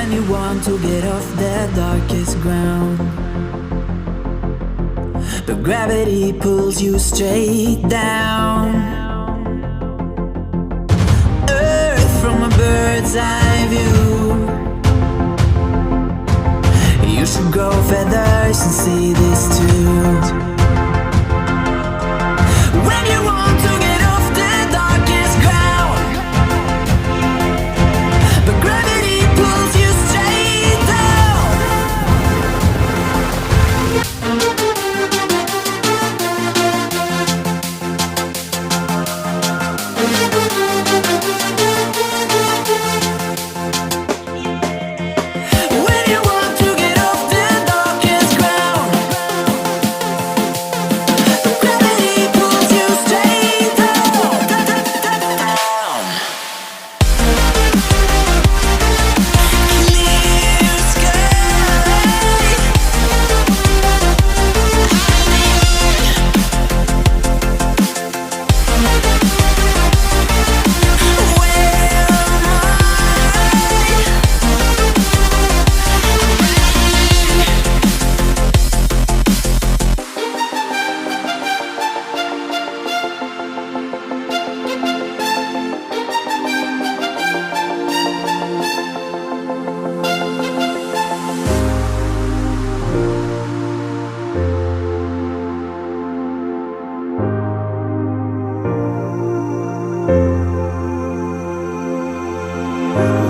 When you want to get off the darkest ground, but gravity pulls you straight down. Earth from a bird's eye view. You should grow feathers and see this too. When you want to get off the darkest ground, but gravity pulls you straight down. When you want to get off the darkest ground, but gravity pulls you straight down. Clear sky.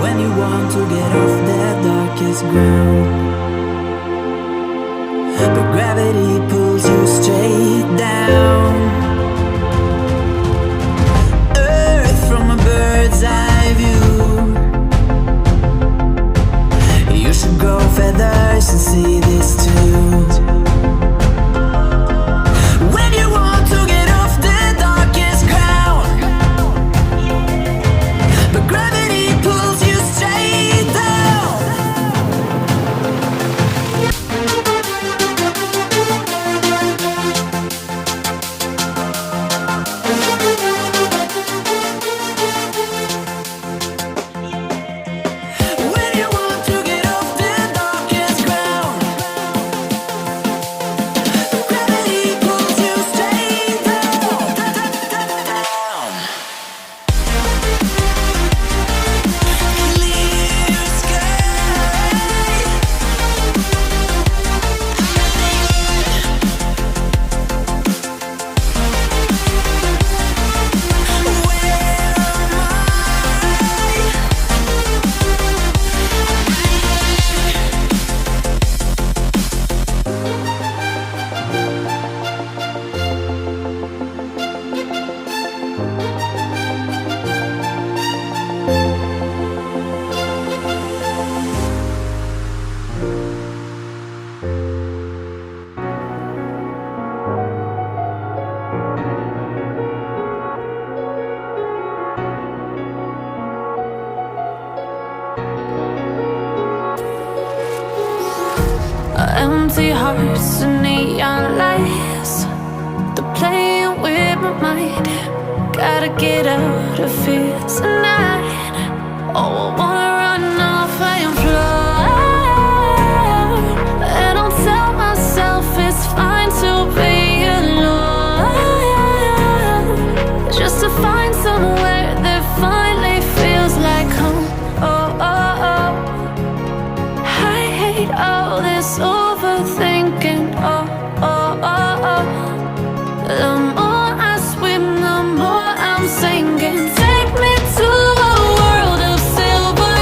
When you want to get off the darkest ground, but gravity pulls you straight down. Earth from a bird's eye view. You should grow feathers and see this too. When you want to get off the darkest ground, but gravity pulls you straight down. When you want to get off the darkest ground, but gravity pulls you straight down. Clear sky. Empty hearts and neon lights, they're playing with my mind. Gotta get out of here tonight. Oh, I wanna run off and fly, and I'll tell myself it's fine to be alone, just to find somewhere that finally feels like home. Oh, oh, oh. I hate all this overthinking. Oh, oh, oh, oh. The more I swim, the more I'm sinking. Take me to a world of silver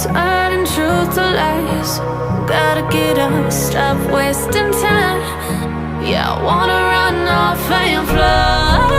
turning truth to lies. Gotta get up, stop wasting time. Yeah, I wanna run off and fly.